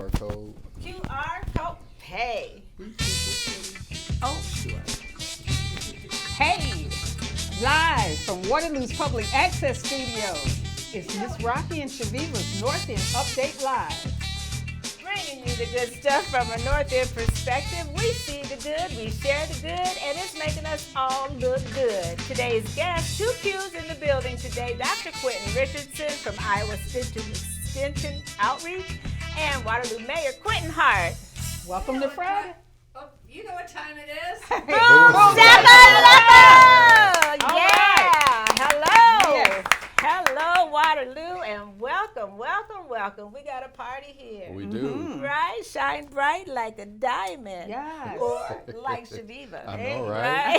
code. QR code pay. Oh, sure. Hey, live from Waterloo's Public Access Studios, it's Miss Rocky and Shaviva's North End Update Live. Bringing you the good stuff from a North End perspective. We see the good, we share the good, and it's making us all look good. Today's guest, two Qs in the building today, Dr. Quenton Richardson from Iowa Extension Outreach, and Waterloo Mayor Quentin Hart. Welcome to Friday. You know what time it is? Boom! All Yeah! right. Hello! Yes. Hello, Waterloo, and welcome. We got a party here. We do. Right? Shine bright like a diamond. Yes. Or like Shaviva. I know, right?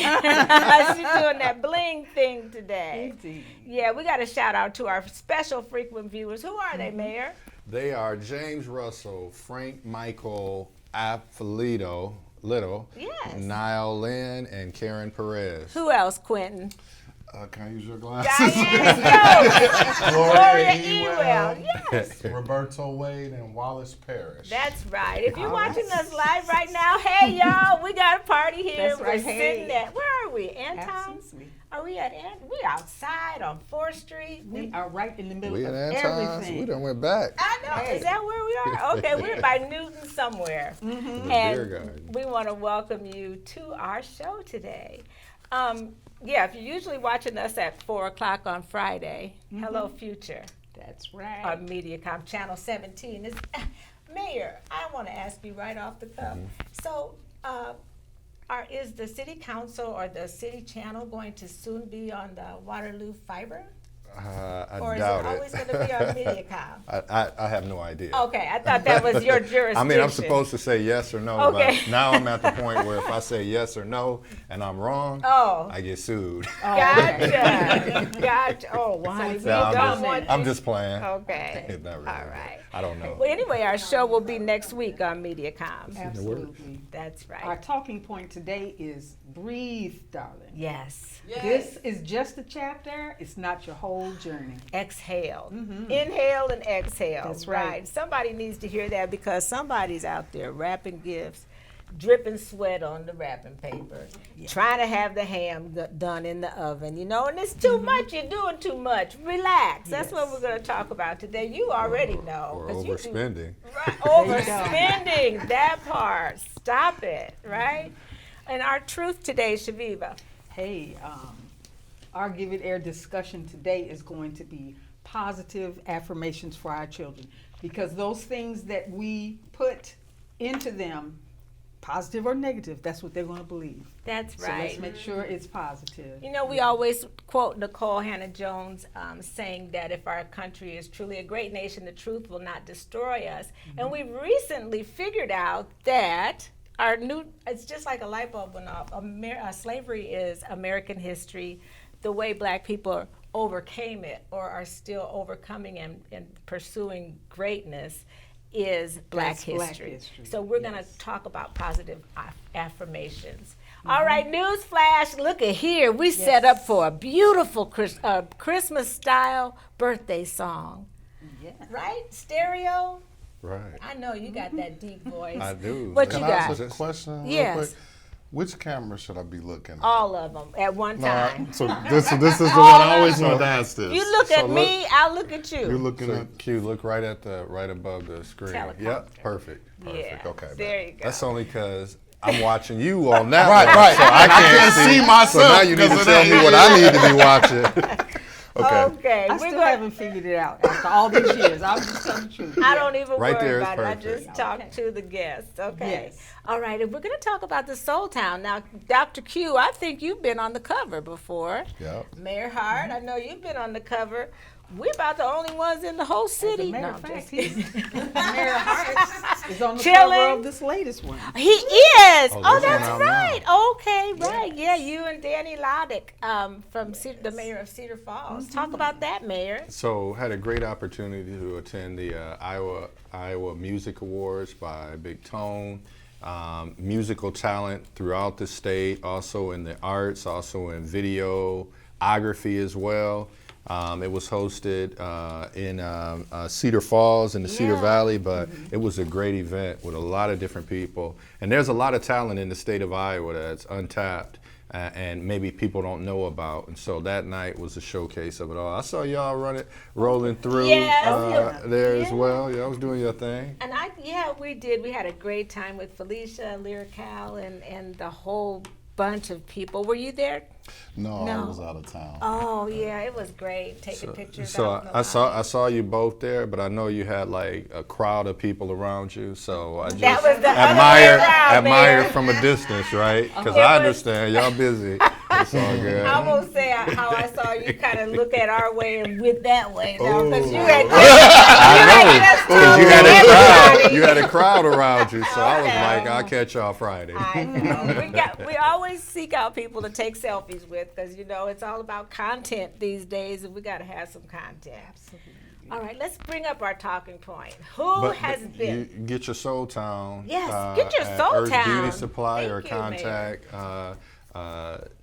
She's doing that bling thing today. Indeed. Yeah, we got to shout out to our special frequent viewers. Who are they, Mayor? They are James Russell, Frank Michael Appolito, Little, Yes. Niall Lynn, and Karen Perez. Who else, Quentin? Can I use your glasses? Diane Gloria Ewell, Ewell. Yes. Roberto Wade, and Wallace Parrish. That's right. If you're All watching right. us live right now, hey y'all, we got a party here. That's right. We're Hey. sitting at, where are we? Anton's? Absolutely. Are we at We're outside on 4th Street. We are right in the middle We of at Anton's. everything. We done went back. I know. Hey. Is that where we are? Okay, we're by Newton somewhere. The beer And garden. we want to welcome you to our show today. Yeah, if you're usually watching us at 4 o'clock on Friday, hello, Future. That's right. On MediaCom Channel 17. Mayor, I want to ask you right off the cuff. So, is the city council or the city channel going to soon be on the Waterloo fiber? I Or is doubt it always it. going to be on MediaCom? I have no idea. Okay, I thought that was your jurisdiction. I mean, I'm supposed to say yes or no, Okay. but now I'm at the point where if I say yes or no and I'm wrong, Oh. I get sued. Gotcha. Oh, well, honey, we No, don't want I'm you- just playing. Okay. Not really, All right. I don't know. Well, anyway, our show will be next week on MediaCom. Absolutely. That's Our right. talking point today is breathe, darling. Yes. This is just a chapter. It's not your whole journey. Exhale. Inhale and exhale. That's right. Somebody needs to hear that because somebody's out there wrapping gifts, dripping sweat on the wrapping paper, trying to have the ham done in the oven, and it's too much. You're doing too much. Relax. That's what we're going to talk about today. You already know. Or 'cause you do- overspending. Right, overspending, that part. Stop it, right? And our truth today, Shaviva. Hey, our Give It Air discussion today is going to be positive affirmations for our children, because those things that we put into them, positive or negative, that's what they're going to believe. That's So right. let's make sure it's positive. We always quote Nicole Hannah-Jones saying that if our country is truly a great nation, the truth will not destroy us. And we've recently figured out that it's just like a light bulb went off. Slavery is American history. The way black people overcame it or are still overcoming and pursuing greatness is black That's Black history. history, So we're going to yes. talk about positive affirmations. All right, news flash. Look at here. We set up for a beautiful Christmas style birthday song. Yeah. Right? Stereo. Right. I know you got that deep voice. I do. What Can you I got? ask a question real Yes. quick? Which camera should I be looking at? All of them at one No, time. so this is the one I always wanted to ask this. You look So at me, I'll look at You're you. looking So at. Q, look right above the screen. Teleprompter. Yep, perfect. Yeah. Okay. There you go. That's only because I'm watching you on that Right, one, right. so I can't see So myself now you need to because of tell that. me what I need to be watching. Okay. Okay. I we're still gonna- haven't figured it out after all these years. I'll just tell the truth. I don't even Right worry there is about it. I perfect. just talk to the guests. Okay. Yes. All right. And we're going to talk about the Soul Town. Now, Dr. Q, I think you've been on the cover before. Yep. Mayor Hart, I know you've been on the cover. We're about the only ones in the whole As city. a matter No, of fact, just he's, kidding. Mayor Hart is on the Chilling. cover of this latest one. He is. Oh, Oh, this one that's out right. Okay, right. Yeah, you and Danny Lodick from the mayor of Cedar Falls. Talk about that, Mayor. So had a great opportunity to attend the Iowa Music Awards by Big Tone. Musical talent throughout the state, also in the arts, also in videography as well. It was hosted in Cedar Falls in the Cedar Yeah. Valley, but it was a great event with a lot of different people. And there's a lot of talent in the state of Iowa that's untapped and maybe people don't know about. And so that night was a showcase of it all. I saw y'all rolling through Yes. there as Yeah. well. Y'all was doing your thing. And we did. We had a great time with Felicia, Lyrical, and the whole bunch of people. Were you there? No, No. I was out of town. Oh yeah, it was great. Taking pictures. So out in the I lobby. saw you both there, but I know you had like a crowd of people around you. So I just That was the other way around, admire Mayor. from a distance, right? Because It I was- understand y'all busy. It's all good. I won't say how I saw you kind of look at our way and with that way now, because you Oh. had Because you had a crowd. You had a crowd around you, so I was Okay. like, I'll catch y'all Friday. I know. We always seek out people to take selfies with, because it's all about content these days, and we got to have some content. Absolutely. All right, let's bring up our talking point. Who has been? You get your Soul Town. Yes, get your at Soul Earth Town. Beauty Supply Thank or you, contact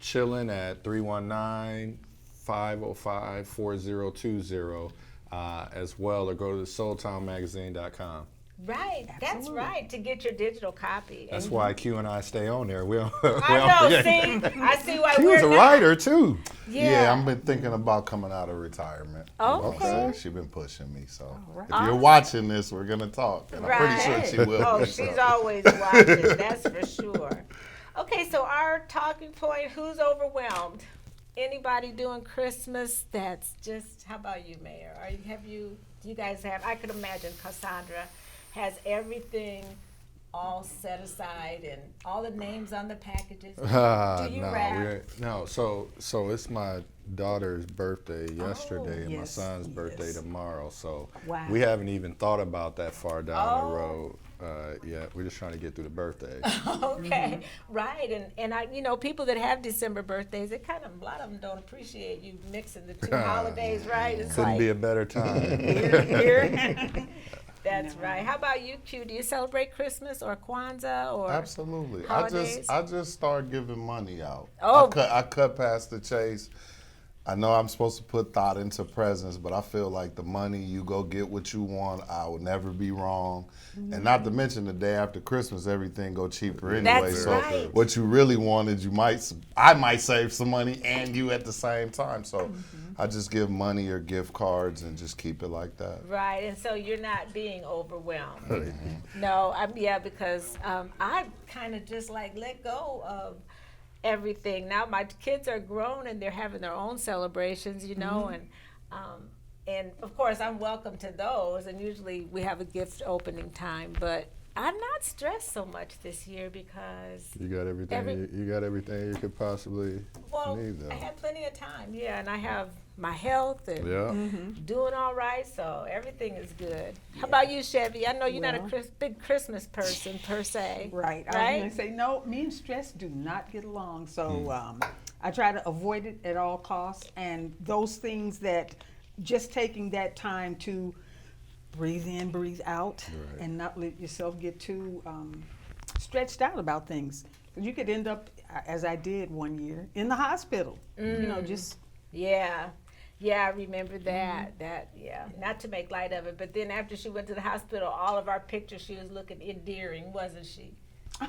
Chillin at 319-505-4020 as well, or go to soultownmagazine.com. Right, that's Absolutely. right, to get your digital copy. That's And why Q and I stay on there. We don't, I know. See, I see why Q's we're a not. writer too. Yeah, I've been thinking about coming out of retirement. Okay. She's been pushing me. So right. if you're watching this, we're gonna talk, and I'm pretty sure she will. Oh, be, she's so. always watching, that's for sure. Okay, so our talking point, who's overwhelmed? Anybody doing Christmas that's just, how about you, Mayor? Do you guys have, I could imagine Cassandra has everything all set aside and all the names on the packages. Do you wrap? No. So it's my daughter's birthday yesterday and my yes, son's birthday yes. tomorrow. So Wow. we haven't even thought about that far down Oh. the road yet. We're just trying to get through the birthday. Okay, right, and I, people that have December birthdays, a lot of them don't appreciate you mixing the two holidays, right? It's Couldn't like, be a better time. that's right. How about you, Q? Do you celebrate Christmas or Kwanzaa or? Absolutely. Holidays? I just started giving money out. Oh. I cut past the chase. I know I'm supposed to put thought into presents, but I feel like the money, you go get what you want. I will never be wrong. And not to mention the day after Christmas, everything go cheaper anyway. That's So right. what you really wanted, I might save some money and you at the same time. So I just give money or gift cards and just keep it like that. Right, and so you're not being overwhelmed. No, because I kind of just like let go of everything. Now my kids are grown and they're having their own celebrations, and of course I'm welcome to those. And usually we have a gift opening time, but I'm not stressed so much this year because You got everything. You got everything you could possibly need, though. I had plenty of time. Yeah, and I have my health and Yeah. doing all right, so everything is good. How about you, Chevy? I know you're not a Well- big Christmas person per se. Right. I was Right? going to say, no, me and stress do not get along. So I try to avoid it at all costs. And those things that just taking that time to breathe in, breathe out, Right. and not let yourself get too stretched out about things. 'Cause you could end up, as I did one year, in the hospital. Just Yeah. Yeah, I remember that. Not to make light of it, but then after she went to the hospital, all of our pictures, she was looking endearing, wasn't she?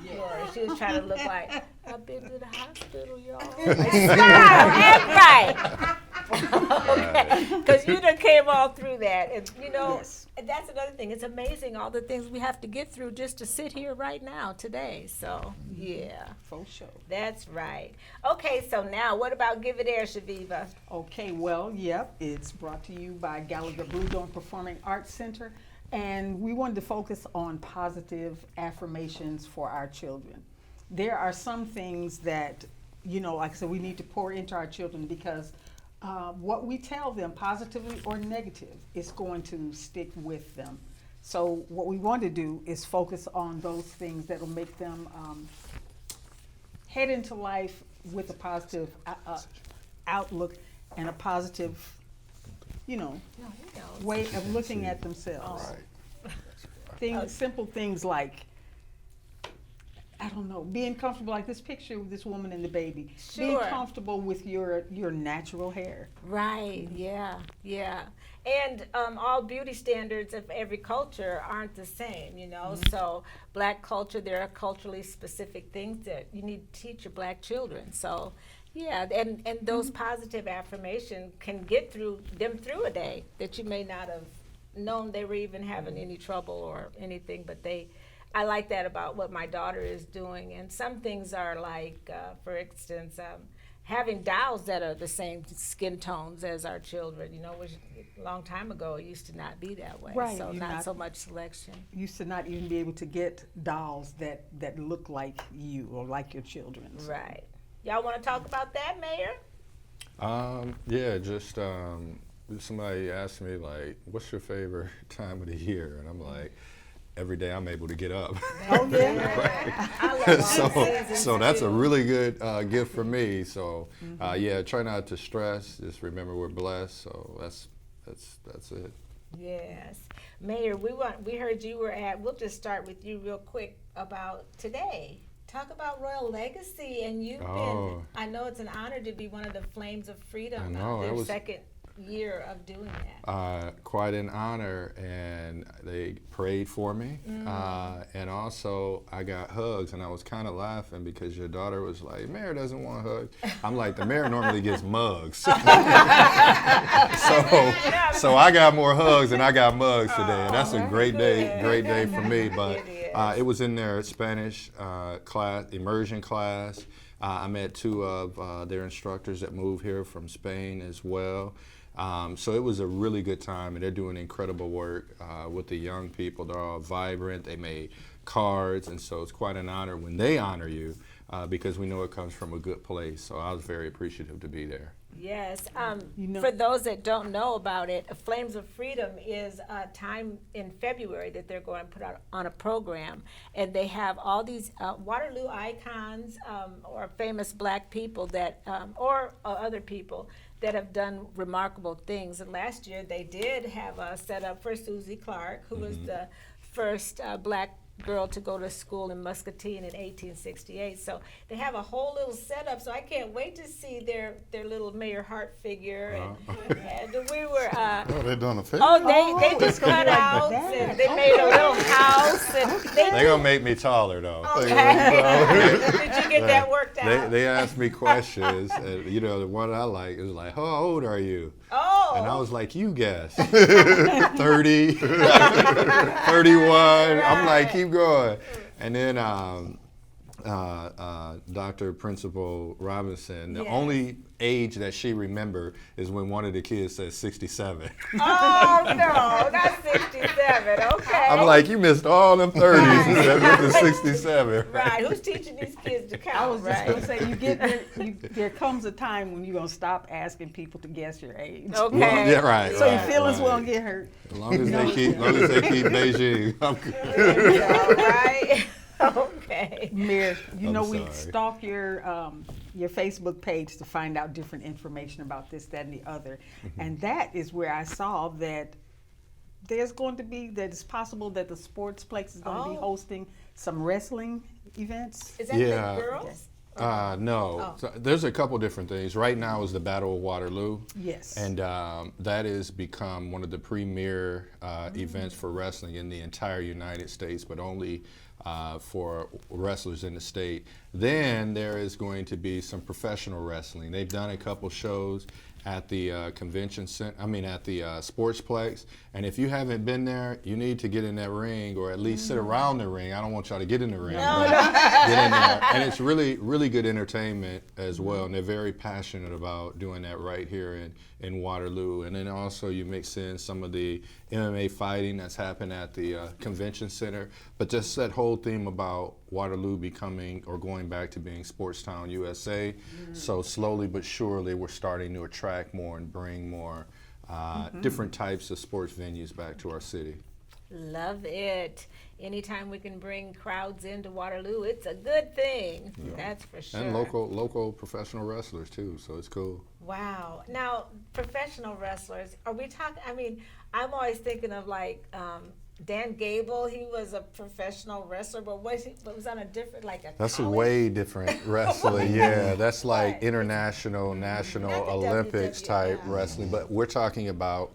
Yeah. She was trying to look like, I've been to the hospital, y'all. Like, smile, act right. Because you done came all through that. And, Yes. and that's another thing. It's amazing all the things we have to get through just to sit here right now today. So, yeah. for sure. That's right. Okay, so now what about Give It Air, Shaviva? Okay, well, yep, it's brought to you by Gallagher Blue Dome Performing Arts Center, and we wanted to focus on positive affirmations for our children. There are some things that, like I said, we need to pour into our children because what we tell them, positively or negative, is going to stick with them. So what we want to do is focus on those things that will make them head into life with a positive outlook and a positive, way of looking at themselves. Simple things like I don't know, being comfortable, like this picture with this woman and the baby. Sure. Being comfortable with your natural hair. Right, yeah, yeah. And all beauty standards of every culture aren't the same, you know. So black culture, there are culturally specific things that you need to teach your black children. So yeah, and those positive affirmations can get through a day that you may not have known they were even having any trouble or anything, but I like that about what my daughter is doing. And some things are like, for instance, having dolls that are the same skin tones as our children, you know, which a long time ago it used to not be that way. Right, So you're not not- so much selection. Used to not even be able to get dolls that look like you or like your children's. Right. Y'all want to talk about that, Mayor? Yeah, just somebody asked me like, "What's your favorite time of the year?" And I'm like, "Every day I'm able to get up." Oh yeah. I love all so, seasons so that's a too. really good gift for me. So, yeah, try not to stress. Just remember we're blessed. So that's it. Yes, Mayor. We heard you were at. We'll just start with you real quick about today. Talk about Royal Legacy, and you've been. Oh. I know it's an honor to be one of the Flames of Freedom. I know, their that was- second year of doing that. Quite an honor, and they prayed for me, and also I got hugs, and I was kind of laughing because your daughter was like, "Mayor doesn't want hugs." I'm like, the mayor normally gets mugs, so I got more hugs than I got mugs today, and that's a great day for me. But it was in their Spanish class, immersion class. I met two of their instructors that moved here from Spain as well. So it was a really good time, and they're doing incredible work with the young people. They're all vibrant. They made cards, and so it's quite an honor when they honor you because we know it comes from a good place. So I was very appreciative to be there. Yes. You know- For those that don't know about it, Flames of Freedom is a time in February that they're going to put out on a program, and they have all these Waterloo icons or famous black people that, or other people that have done remarkable things. And last year they did have a setup for Susie Clark, who was the first black girl to go to school in Muscatine in 1868. So they have a whole little setup. So I can't wait to see their little Mayor Hart figure. And we were. Oh, they're doing a film. Oh, they just cut like out that. and they made a little house and They're gonna make me taller though. Okay. Did you get that worked out? They asked me questions, and you know the one I like is like, "How old are you?" Oh. And I was like, "You guess." 30, 31. I'm like, keep going. And then Dr. Principal Robinson, the Yeah. only age that she remembered is when one of the kids said 67. Oh no, not 67. Okay. I'm like, you missed all them 30s with the 67. Right. Who's teaching these kids to count? I was just right. gonna say, there comes a time when you're gonna stop asking people to guess your age. Okay. Well, yeah, right. So your right, feelings right. won't get hurt. As long as they keep Beijing, I'm good. All right. Okay. Mayor, you I'm know we sorry. stalk your Facebook page to find out different information about this, that, and the other, and that is where I saw that that it's possible that the Sportsplex is going to be Oh. hosting some wrestling events. Is that Yeah. the girls? No. Oh. So there's a couple different things. Right now is the Battle of Waterloo. Yes. And that has become one of the premier events for wrestling in the entire United States, but only for wrestlers in the state. Then there is going to be some professional wrestling. They've done a couple shows at the convention center, at the Sportsplex. And if you haven't been there, you need to get in that ring or at least sit around the ring. I don't want y'all to get in the ring. But get in there. And it's really, really good entertainment as well. And they're very passionate about doing that right here in Waterloo. And then also you mix in some of the MMA fighting that's happened at the convention center. But just that whole theme about Waterloo becoming or going back to being Sportstown, USA. So slowly but surely we're starting to attract more and bring more different types of sports venues back to our city. Love it. Anytime we can bring crowds into Waterloo, it's a good thing. That's for sure. And local professional wrestlers too, so it's cool. Wow. Now, professional wrestlers, are we talking? I'm always thinking of like Dan Gable, he was a professional wrestler, but was on a different, like a That's a college? way different wrestling. Yeah, that's like What? international, national, Not the Olympics type WWF. wrestling. But we're talking about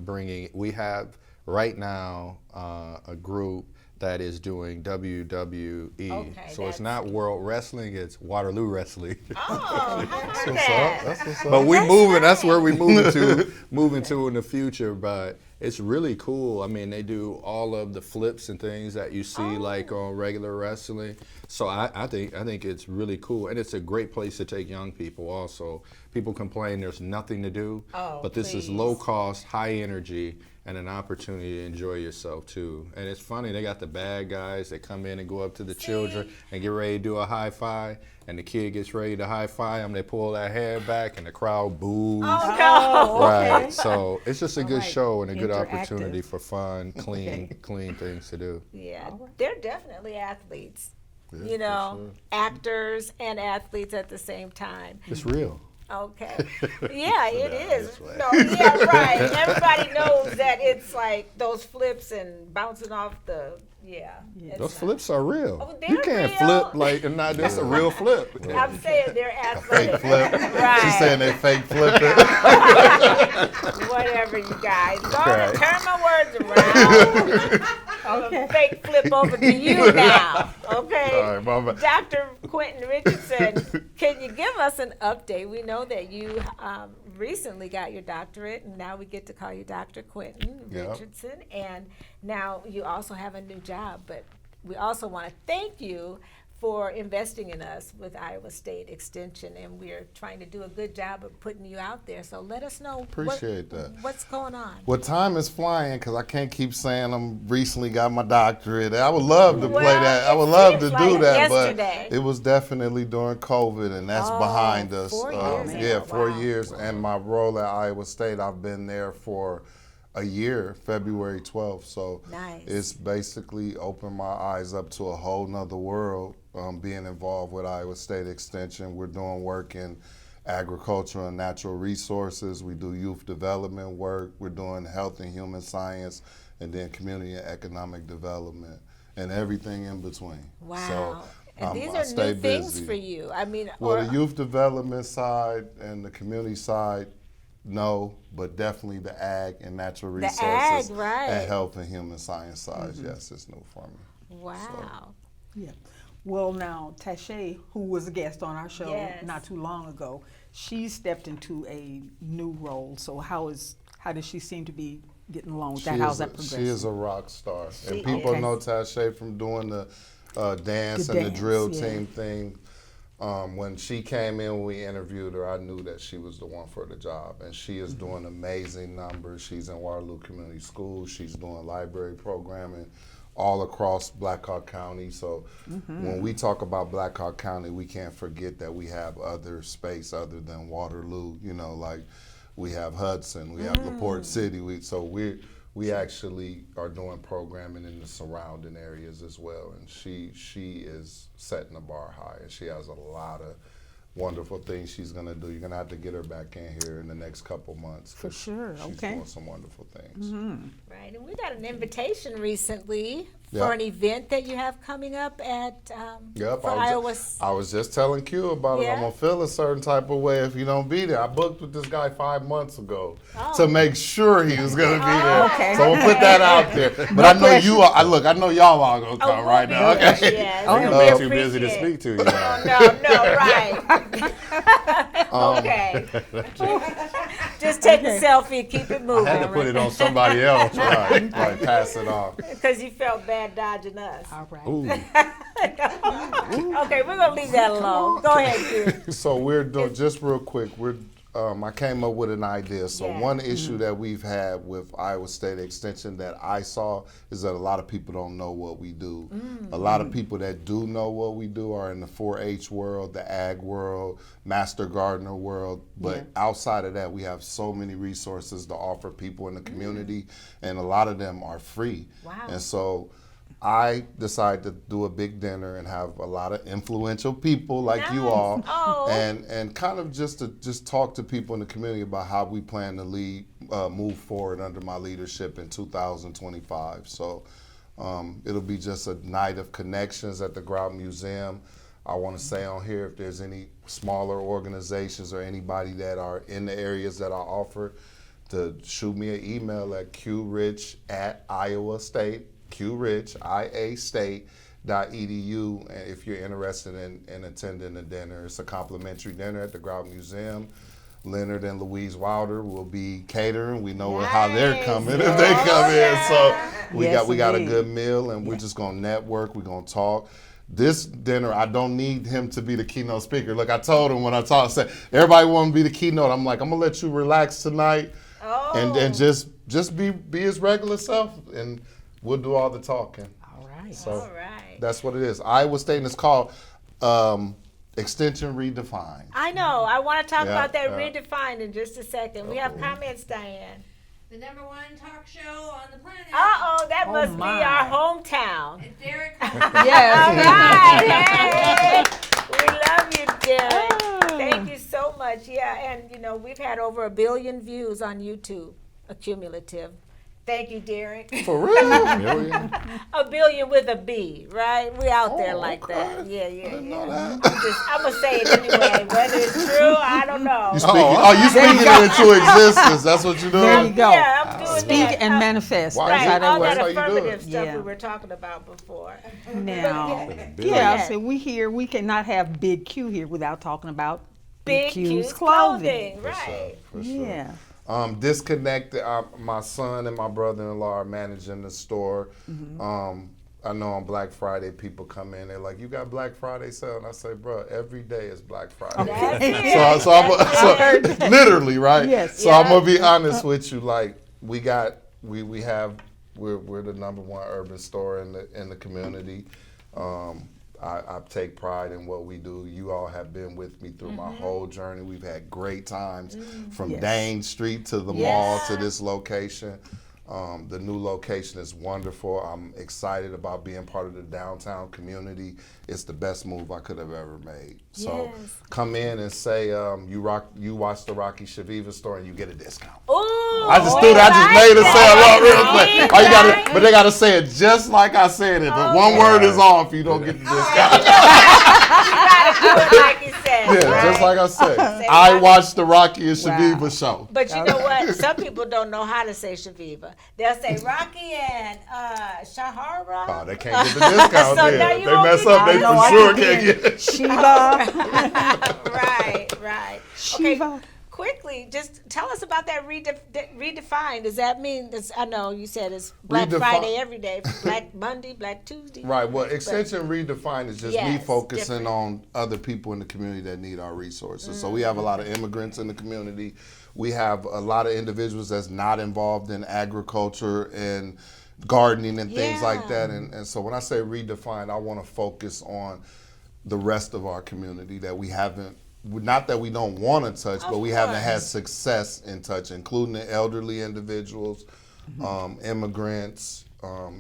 we have right now a group that is doing WWE. Okay, So it's that's- not World Wrestling, it's Waterloo Wrestling. Oh, That's I what's heard up. that. That's what's up. But we That's moving. That's where we nice. moving to in the future. But it's really cool. I mean, they do all of the flips and things that you see like on regular wrestling. So I think it's really cool, and it's a great place to take young people. Also, people complain there's nothing to do, Oh, but this is please. low cost, high energy, and an opportunity to enjoy yourself too. And it's funny, they got the bad guys that come in and go up to the children and get ready to do a high five, and the kid gets ready to high five them. They pull their hair back, and the crowd boos. Oh, no. Right, so it's just a good right. show and a good Interactive. opportunity for fun, clean, Okay. clean things to do. Yeah, they're definitely athletes. Yeah, You know, for sure. actors and athletes at the same time. It's real. Okay. Yeah, it is. this way. No, yeah, right. Everybody knows that it's like those flips and bouncing off the, it's Those not- flips are real. Oh, You they're can't real. flip like and not. That's a real flip. I'm saying they're Fake athletic. flip. Right. She's saying they fake flipping. Whatever, you guys. Go Right. to turn my words around. Okay. Fake flip over to you now. Okay. All right, mama. Dr. Quenton Richardson, can you give us an update? We know that you recently got your doctorate, and now we get to call you Dr. Quenton Yep. Richardson. And now you also have a new job, but we also want to thank you for investing in us with Iowa State Extension, and we're trying to do a good job of putting you out there. So let us know Appreciate that. what's going on. Well, time is flying because I can't keep saying I'm recently got my doctorate. I would love to play Well, that. I it would love to seems do like that, yesterday. but it was definitely during COVID, and that's Oh, behind us. 4 years Yeah, now. 4 Wow. years. And my role at Iowa State, I've been there for a year, February 12th. So Nice. it's basically opened my eyes up to a whole nother world. Being involved with Iowa State Extension, we're doing work in agriculture and natural resources. We do youth development work. We're doing health and human science, and then community and economic development, and everything in between. Wow. So, and I these stay are new things busy. for you. I mean, Well, or, the youth development side and the community side, no, but definitely the ag and natural The resources ag, right. and health and human science side, yes, it's new for me. wow. Yeah. Well, now, Tashay, who was a guest on our show Yes. not too long ago, she stepped into a new role. So how does she seem to be getting along with that? How's that progressing? She is a rock star. And She people is. know Tashay from doing the dance The and the dance, drill yeah. team thing. When she came in, when we interviewed her, I knew that she was the one for the job. And she is doing amazing numbers. She's in Waterloo Community Schools. She's doing library programming all across Black Hawk County. So when we talk about Black Hawk County, we can't forget that we have other space other than Waterloo. You know, like we have Hudson, we have LaPorte City. We actually are doing programming in the surrounding areas as well. And she is setting the bar high, and she has a lot of wonderful things she's gonna do. You're gonna have to get her back in here in the next couple months. For 'cause sure, She's okay. doing some wonderful things. Right, and we got an invitation recently Yep. for an event that you have coming up at Yep, for Iowa's. I was just telling Q about it. Yeah? I'm gonna feel a certain type of way if you don't be there. I booked with this guy 5 months ago Oh. to make sure he was gonna be there. Okay. So we'll put that out there. But I know you are. I know y'all are gonna come we'll right be now. there, Okay. yes, Oh, and yeah. we You're too busy to appreciate- speak to you. Now. No, right. Okay. Just take a selfie, keep it I moving. had to put it on somebody else. Right, right, pass it on. Because you felt bad dodging us. All right. Ooh. Okay, we're gonna leave that alone. Go ahead, Q. So we're doing, just real quick, I came up with an idea. So Yeah. one issue that we've had with Iowa State Extension that I saw is that a lot of people don't know what we do. A lot of people that do know what we do are in the 4-H world, the ag world, master gardener world. But outside of that, we have so many resources to offer people in the community, and a lot of them are free. Wow. And so I decided to do a big dinner and have a lot of influential people like you Nice. all, Oh. and kind of just talk to people in the community about how we plan to move forward under my leadership in 2025. So It'll be just a night of connections at the Grout Museum. I want to say on here, if there's any smaller organizations or anybody that are in the areas that I offer, to shoot me an email at qrich@iowastate, qrich, iastate.edu, and if you're interested in attending the dinner. It's a complimentary dinner at the Grout Museum. Leonard and Louise Wilder will be catering. We know how they're coming if they come in. So we got a good meal, and we're just gonna network. We're gonna talk. This dinner, I don't need him to be the keynote speaker. Look, I told him when I talked, I said, everybody want to be the keynote. I'm like, I'm gonna let you relax tonight, and just be his regular self, and we'll do all the talking. All right. So that's what it is. Iowa State, and it's called Extension Redefined. I know. I want to talk about that redefined in just a second. We have comments, Diane. The #1 talk show on the planet. That must be our hometown. And Derek. Yes. All right. Hey, we love you, Derek. Thank you so much. Yeah, and we've had over 1 billion views on YouTube, accumulative. Thank you, Derek. For real? Million? 1 billion with a B, right? We out there like that. Yeah. I didn't know that. I'm gonna say it anyway. Whether it's true, I don't know. You speaking it into existence. That's what you're doing? There you go. Yeah, I'm doing Speak that. and manifest. Wow. That's Right, how all that that works. That's how you do affirmative it. stuff Yeah. we were talking about before. Now, Yeah. so we cannot have Big Q here without talking about Big Q's clothing, right? For sure. Yeah. Disconnected. My son and my brother-in-law are managing the store. I know on Black Friday people come in. They're like, "You got Black Friday sale?" And I say, "Bro, every day is Black Friday." That's it. So literally, right? Yes. So I'm gonna be honest with you. Like we're the #1 urban store in the community. I take pride in what we do. You all have been with me through my whole journey. We've had great times from Yes. Dane Street to the mall to this location. The new location is wonderful. I'm excited about being part of the downtown community. It's the best move I could have ever made. So come in and say you watch the Rocky Shaviva store and you get a discount. Ooh, I just made a sale up real quick. But they gotta say it just like I said it. If one word is off, you don't get the discount. do it like you said. Yeah, right? just like I said. I watched the Rocky and Shaviva show. But you know what? Some people don't know how to say Shaviva. They'll say Rocky and Shahara. Oh, they can't get the discount So then. now If you they won't mess get up, the they discount. for I sure can can't get it. Shiva. Right. Okay, Shiva. quickly, just tell us about that redefined. Does that mean, I know you said it's Black Friday every day, Black Monday, Black Tuesday. Right. Well, Extension Redefined is just me Yes, focusing different. on other people in the community that need our resources. So we have a lot of immigrants in the community. We have a lot of individuals that's not involved in agriculture and gardening and things like that. And so when I say redefined, I want to focus on the rest of our community that we haven't, not that we don't want to touch, but we haven't had success in touch, including the elderly individuals, immigrants,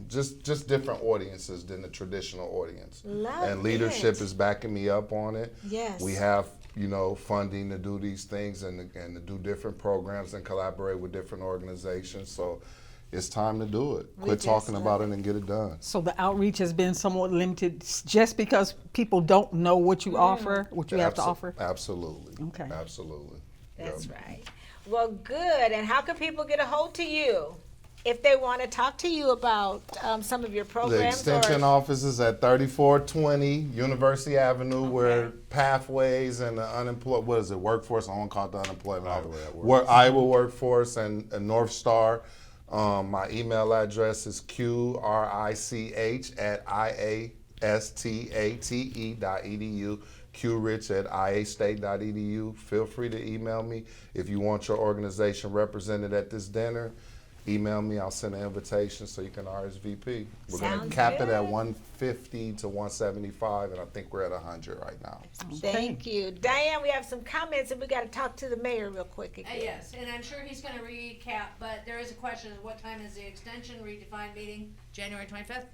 just different audiences than the traditional audience. And leadership is backing me up on it. Yes. We have, funding to do these things and to do different programs and collaborate with different organizations. So it's time to do it. Quit talking about it and get it done. So the outreach has been somewhat limited just because people don't know what you offer, what you have to offer? Absolutely. Okay. Absolutely. That's right. Well, good. And how can people get a hold to you if they want to talk to you about some of your programs? The extension office is at 3420 University Avenue, where Pathways and the unemployed, workforce, I won't call it the unemployment, Iowa Workforce and North Star. My email address is qrich@iastate.edu, qrich@iastate.edu. Feel free to email me if you want your organization represented at this dinner. Email me, I'll send an invitation so you can RSVP. We're going to cap it at 150 to 175, and I think we're at 100 right now. Thank you. Diane, we have some comments, and we got to talk to the mayor real quick again. Yes, and I'm sure he's going to recap, but there is a question: what time is the extension redefined meeting? January 25th.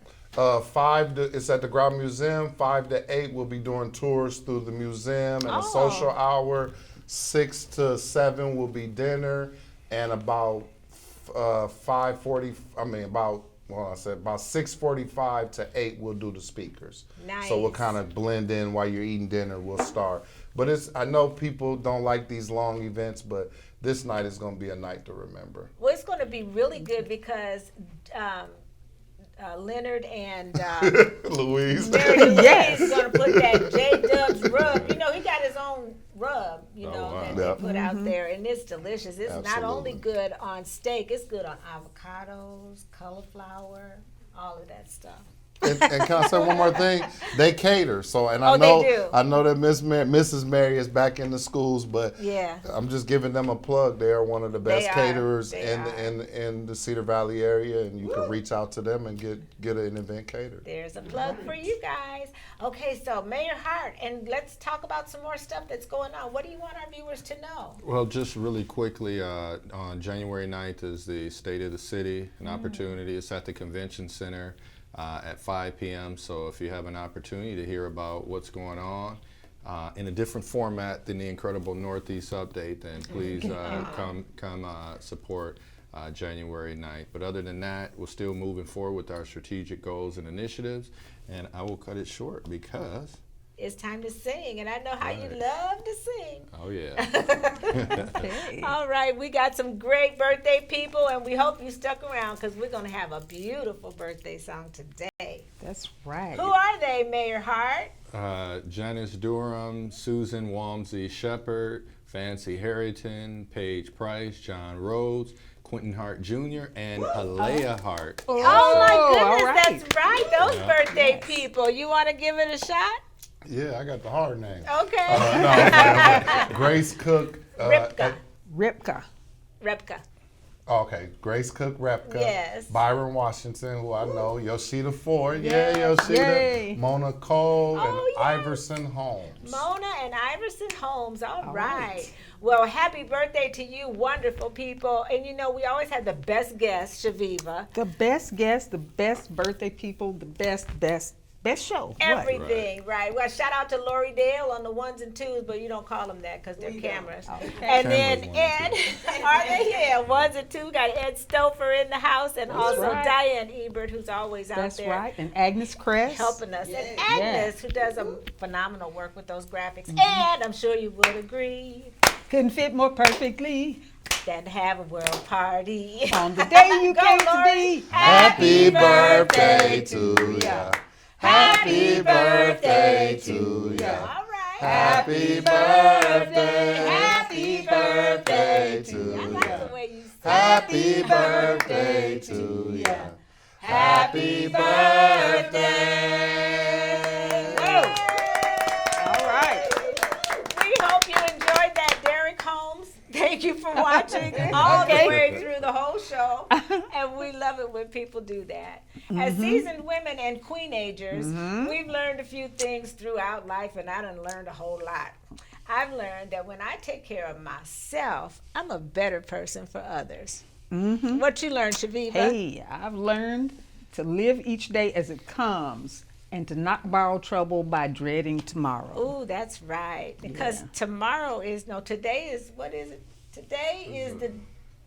It's at the Grout Museum. 5 to 8, we'll be doing tours through the museum and a social hour. 6 to 7 will be dinner, and about well, I said about 6:45 to 8 we'll do the speakers. Nice. So we'll kind of blend in while you're eating dinner. We'll start. But I know people don't like these long events, but this night is going to be a night to remember. Well, it's going to be really good because Leonard and Louise. Mary Louise Yes. is going to put that J-Dub's rub. You know, he got his own rub, Oh, wow. that they Yep. put out there, and it's delicious. It's not only Absolutely. good on steak, it's good on avocados, cauliflower, all of that stuff. And can I say one more thing? They cater. So, and I Oh, know, they do. I know that Mrs. Mary is back in the schools, but Yeah. I'm just giving them a plug. They are one of the best They are. caterers They are. in the Cedar Valley area, and you can reach out to them and get an event catered. There's a plug for you guys. Okay, so Mayor Hart, and let's talk about some more stuff that's going on. What do you want our viewers to know? Well, just really quickly, on January 9th is the State of the City, an opportunity. It's at the Convention Center at 5 p.m. So if you have an opportunity to hear about what's going on in a different format than the Incredible Northeast Update, then please come support January 9th. But other than that, we're still moving forward with our strategic goals and initiatives. And I will cut it short because, It's time to sing, and I know how you Right. love to sing. oh yeah. Okay. All right, we got some great birthday people, and we hope you stuck around because we're going to have a beautiful birthday song today. That's right. Who are they, Mayor Hart? Janice Durham, Susan Walmsley Shepherd, Fancy Harrington, Paige Price, John Rhodes, Quentin Hart Jr., and Alea Hart. Oh, all my goodness, right. that's right. Those birthday people. You want to give it a shot? Yeah, I got the hard name. Okay. No, Grace Cook. Ripka. Ripka. Okay, Grace Cook Repka. Yes. Byron Washington, who I know. Yoshida Ford. Yes. Yeah, Yoshida. Yay. Mona Cole Oh, and yes. Iverson Holmes. Mona and Iverson Holmes. All All right. right. Well, happy birthday to you, wonderful people. And you know, we always have the best guest, Shaviva. The best guests, the best birthday people, the best show. What? Everything, right. Well, shout out to Lori Dale on the ones and twos, but you don't call them that because they're cameras. Okay. And then Cameras, Ed, are they here? Ones and two, got Ed Stouffer in the house, and also right. Diane Ebert, who's always out That's there right. And Agnes Cress. helping us. And Agnes, who does a phenomenal work with those graphics. And I'm sure you would agree Couldn't fit more perfectly that have a world party. on the day you Go, came to Lori. be. Happy birthday to ya. Happy birthday to ya. All right. Happy birthday. Happy birthday I to like ya. the way you say Happy birthday to ya. Happy birthday. All right. We hope you enjoyed that, Derek Holmes. Thank you for watching all the way through the whole show. And we love it when people do that. As seasoned women and queenagers, we've learned a few things throughout life, and I done learned a whole lot. I've learned that when I take care of myself, I'm a better person for others. What you learned, Shaviva? Hey, I've learned to live each day as it comes and to not borrow trouble by dreading tomorrow. Ooh, that's right. Because tomorrow is, today is, what is it? Today is the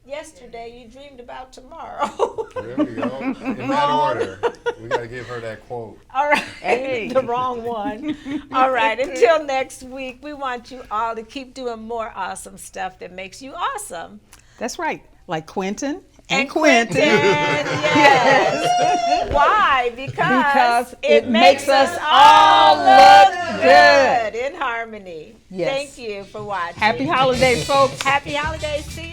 yesterday you dreamed about tomorrow. There we go. In that order. We got to give her that quote. All right. Hey. The wrong one. All right. Until next week, we want you all to keep doing more awesome stuff that makes you awesome. That's right. Like Quentin And Quentin. yes. Why? Because it makes us all look good. in harmony. Yes. Thank you for watching. Happy holidays, folks. Happy holidays. See you